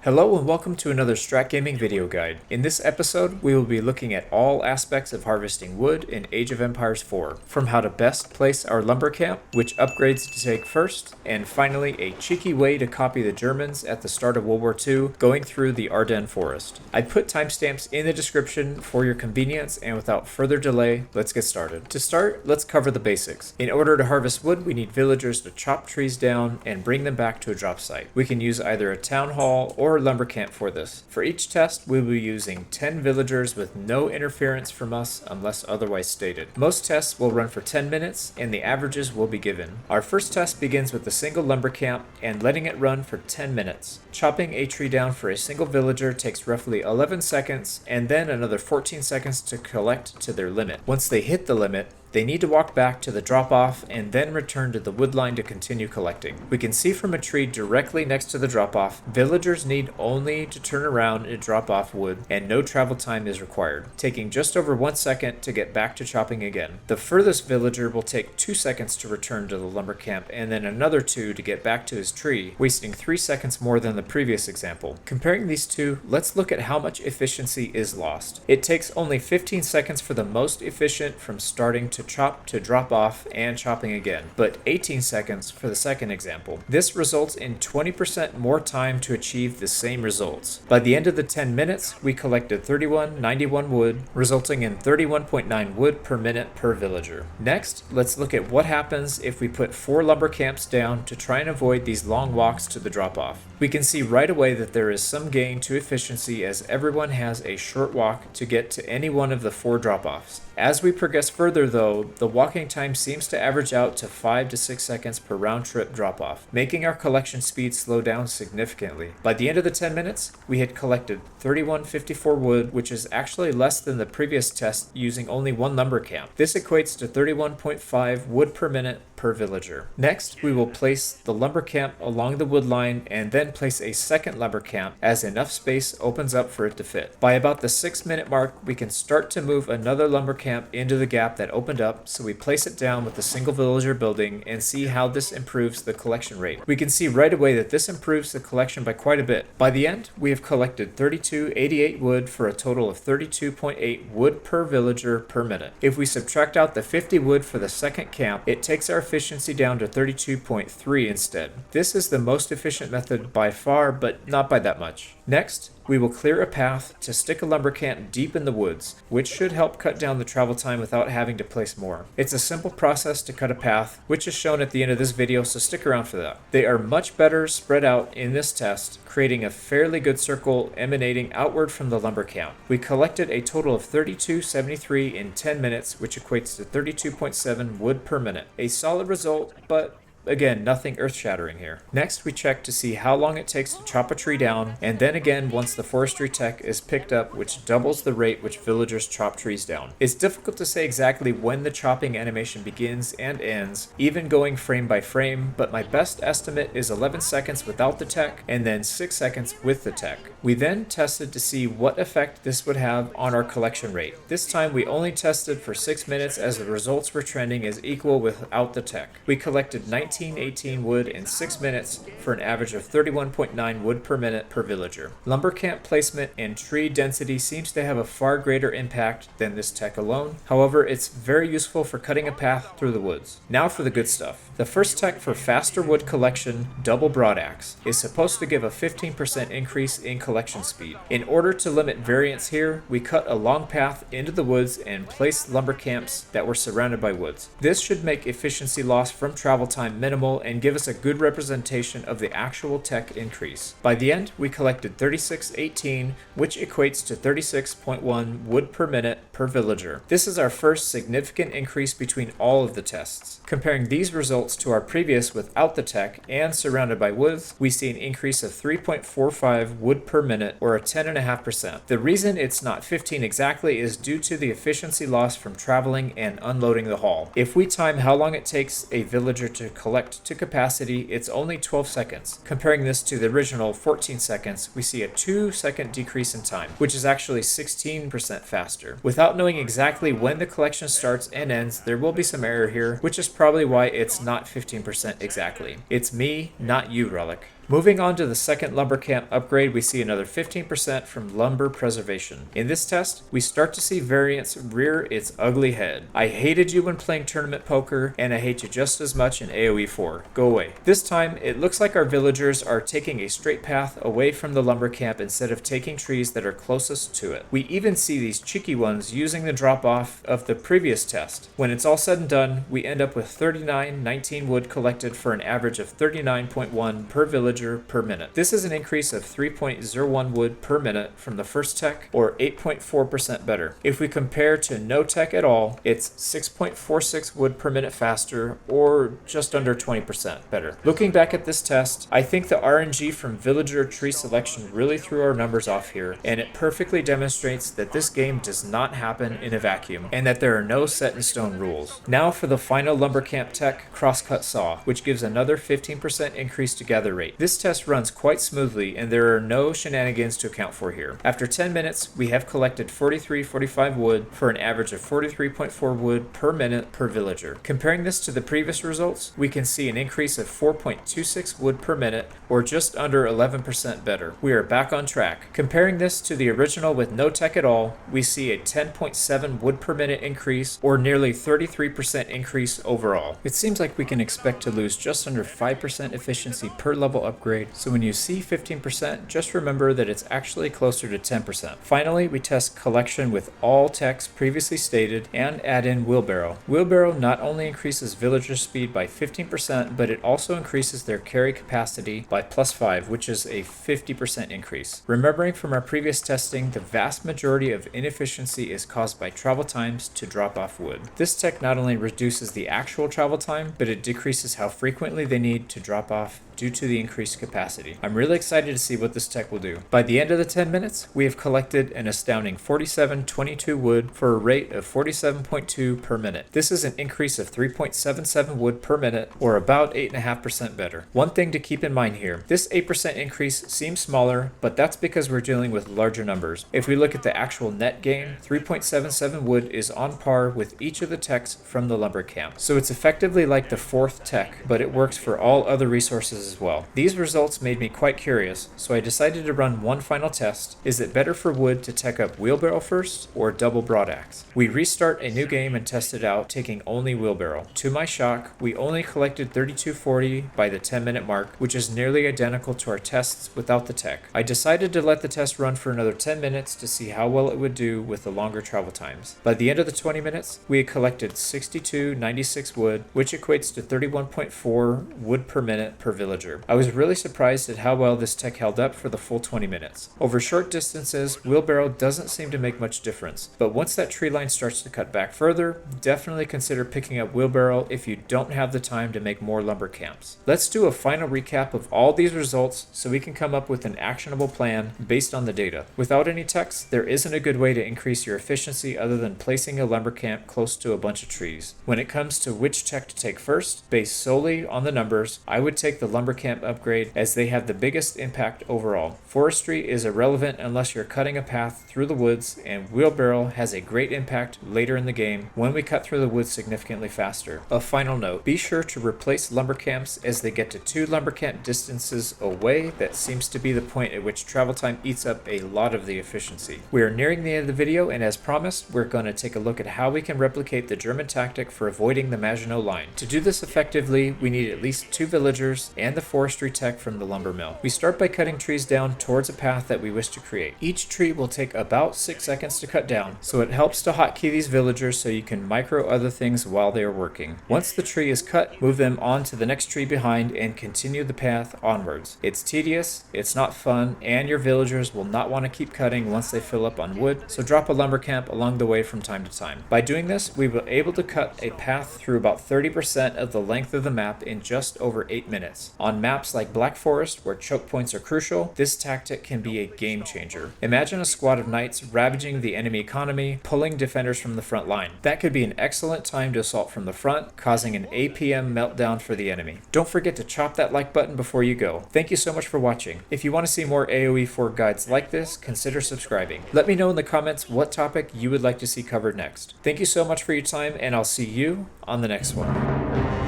Hello and welcome to another Strat Gaming video guide. In this episode, we will be looking at all aspects of harvesting wood in Age of Empires 4, from how to best place our lumber camp, which upgrades to take first, and finally a cheeky way to copy the Germans at the start of World War II going through the Ardennes forest. I put timestamps in the description for your convenience, and without further delay, let's get started. To start, let's cover the basics. In order to harvest wood, we need villagers to chop trees down and bring them back to a drop site. We can use either a town hall or lumber camp for this. For each test, we will be using 10 villagers with no interference from us unless otherwise stated. Most tests will run for 10 minutes and the averages will be given. Our first test begins with a single lumber camp and letting it run for 10 minutes. Chopping a tree down for a single villager takes roughly 11 seconds and then another 14 seconds to collect to their limit. Once they hit the limit, they need to walk back to the drop-off and then return to the wood line to continue collecting. We can see from a tree directly next to the drop-off, villagers need only to turn around and drop off wood, and no travel time is required, taking just over 1 second to get back to chopping again. The furthest villager will take 2 seconds to return to the lumber camp and then another 2 to get back to his tree, wasting 3 seconds more than the previous example. Comparing these two, let's look at how much efficiency is lost. It takes only 15 seconds for the most efficient from starting to chop to drop off and chopping again, but 18 seconds for the second example. This results in 20% more time to achieve the same results. By the end of the 10 minutes, we collected 3191 wood, resulting in 31.9 wood per minute per villager. Next, let's look at what happens if we put 4 lumber camps down to try and avoid these long walks to the drop-off. We can see right away that there is some gain to efficiency as everyone has a short walk to get to any one of the 4 drop-offs. As we progress further though, the walking time seems to average out to 5 to 6 seconds per round trip drop-off, making our collection speed slow down significantly. By the end of the 10 minutes, we had collected 3154 wood, which is actually less than the previous test using only 1 lumber camp. This equates to 31.5 wood per minute per villager. Next, we will place the lumber camp along the wood line and then place a second lumber camp as enough space opens up for it to fit. By about the 6-minute mark, we can start to move another lumber camp into the gap that opened up, so we place it down with a single villager building and see how this improves the collection rate. We can see right away that this improves the collection by quite a bit. By the end, we have collected 3288 wood for a total of 32.8 wood per villager per minute. If we subtract out the 50 wood for the second camp, it takes our efficiency down to 32.3 instead. This is the most efficient method by far, but not by that much. Next, we will clear a path to stick a lumber camp deep in the woods, which should help cut down the travel time without having to place more. It's a simple process to cut a path, which is shown at the end of this video, so stick around for that. They are much better spread out in this test, creating a fairly good circle emanating outward from the lumber camp. We collected a total of 3273 in 10 minutes, which equates to 32.7 wood per minute. A solid result, but again, nothing earth-shattering here. Next, we check to see how long it takes to chop a tree down, and then again once the forestry tech is picked up, which doubles the rate which villagers chop trees down. It's difficult to say exactly when the chopping animation begins and ends, even going frame by frame, but my best estimate is 11 seconds without the tech, and then 6 seconds with the tech. We then tested to see what effect this would have on our collection rate. This time we only tested for 6 minutes as the results were trending as equal without the tech. We collected 1918 wood in 6 minutes for an average of 31.9 wood per minute per villager. Lumber camp placement and tree density seems to have a far greater impact than this tech alone. However, it's very useful for cutting a path through the woods. Now for the good stuff. The first tech for faster wood collection, double Broadax, is supposed to give a 15% increase in collection speed. In order to limit variance here, we cut a long path into the woods and placed lumber camps that were surrounded by woods. This should make efficiency loss from travel time minimal and give us a good representation of the actual tech increase. By the end, we collected 3618, which equates to 36.1 wood per minute per villager. This is our first significant increase between all of the tests. Comparing these results to our previous without the tech and surrounded by woods, we see an increase of 3.45 wood per minute, or a 10.5%. The reason it's not 15 exactly is due to the efficiency loss from traveling and unloading the haul. If we time how long it takes a villager to collect to capacity, it's only 12 seconds. Comparing this to the original 14 seconds, we see a 2-second decrease in time, which is actually 16% faster. Without knowing exactly when the collection starts and ends, there will be some error here, which is probably why it's not 15% exactly. It's me, not you, Relic. Moving on to the second lumber camp upgrade, we see another 15% from lumber preservation. In this test, we start to see variance rear its ugly head. I hated you when playing tournament poker, and I hate you just as much in AoE4. Go away. This time, it looks like our villagers are taking a straight path away from the lumber camp instead of taking trees that are closest to it. We even see these cheeky ones using the drop-off of the previous test. When it's all said and done, we end up with 3919 wood collected for an average of 39.1 per villager per minute. This is an increase of 3.01 wood per minute from the first tech, or 8.4% better. If we compare to no tech at all, it's 6.46 wood per minute faster, or just under 20% better. Looking back at this test, I think the RNG from villager tree selection really threw our numbers off here, and it perfectly demonstrates that this game does not happen in a vacuum, and that there are no set in stone rules. Now for the final lumber camp tech, Crosscut Saw, which gives another 15% increase to gather rate. This test runs quite smoothly, and there are no shenanigans to account for here. After 10 minutes, we have collected 43.45 wood for an average of 43.4 wood per minute per villager. Comparing this to the previous results, we can see an increase of 4.26 wood per minute, or just under 11% better. We are back on track. Comparing this to the original with no tech at all, we see a 10.7 wood per minute increase, or nearly 33% increase overall. It seems like we can expect to lose just under 5% efficiency per level upgrade, so when you see 15%, just remember that it's actually closer to 10%. Finally, we test collection with all techs previously stated and add in Wheelbarrow. Wheelbarrow not only increases villager speed by 15%, but it also increases their carry capacity by +5, which is a 50% increase. Remembering from our previous testing, the vast majority of inefficiency is caused by travel times to drop off wood. This tech not only reduces the actual travel time, but it decreases how frequently they need to drop off due to the increased capacity. I'm really excited to see what this tech will do. By the end of the 10 minutes, we have collected an astounding 4722 wood for a rate of 47.2 per minute. This is an increase of 3.77 wood per minute, or about 8.5% better. One thing to keep in mind here, this 8% increase seems smaller, but that's because we're dealing with larger numbers. If we look at the actual net gain, 3.77 wood is on par with each of the techs from the lumber camp. So it's effectively like the fourth tech, but it works for all other resources as well. These results made me quite curious, so I decided to run one final test. Is it better for wood to tech up Wheelbarrow first, or double Broadax? We restart a new game and test it out, taking only Wheelbarrow. To my shock, we only collected 3240 by the 10-minute mark, which is nearly identical to our tests without the tech. I decided to let the test run for another 10 minutes to see how well it would do with the longer travel times. By the end of the 20 minutes, we had collected 6296 wood, which equates to 31.4 wood per minute per villager. I was really surprised at how well this tech held up for the full 20 minutes. Over short distances, Wheelbarrow doesn't seem to make much difference, but once that tree line starts to cut back further, definitely consider picking up Wheelbarrow if you don't have the time to make more lumber camps. Let's do a final recap of all these results so we can come up with an actionable plan based on the data. Without any techs, there isn't a good way to increase your efficiency other than placing a lumber camp close to a bunch of trees. When it comes to which tech to take first, based solely on the numbers, I would take the lumber camp upgrade as they have the biggest impact overall. Forestry is irrelevant unless you're cutting a path through the woods, and Wheelbarrow has a great impact later in the game when we cut through the woods significantly faster. A final note, be sure to replace lumber camps as they get to 2 lumber camp distances away. That seems to be the point at which travel time eats up a lot of the efficiency. We are nearing the end of the video, and as promised, we're going to take a look at how we can replicate the German tactic for avoiding the Maginot Line. To do this effectively, we need at least 2 villagers and the forestry tech from the lumber mill. We start by cutting trees down towards a path that we wish to create. Each tree will take about 6 seconds to cut down, so it helps to hotkey these villagers so you can micro other things while they are working. Once the tree is cut, move them on to the next tree behind and continue the path onwards. It's tedious, it's not fun, and your villagers will not want to keep cutting once they fill up on wood, so drop a lumber camp along the way from time to time. By doing this, we were able to cut a path through about 30% of the length of the map in just over 8 minutes. On maps like Black Forest, where choke points are crucial, this tactic can be a game changer. Imagine a squad of knights ravaging the enemy economy, pulling defenders from the front line. That could be an excellent time to assault from the front, causing an APM meltdown for the enemy. Don't forget to chop that like button before you go. Thank you so much for watching. If you want to see more AoE4 guides like this, consider subscribing. Let me know in the comments what topic you would like to see covered next. Thank you so much for your time, and I'll see you on the next one.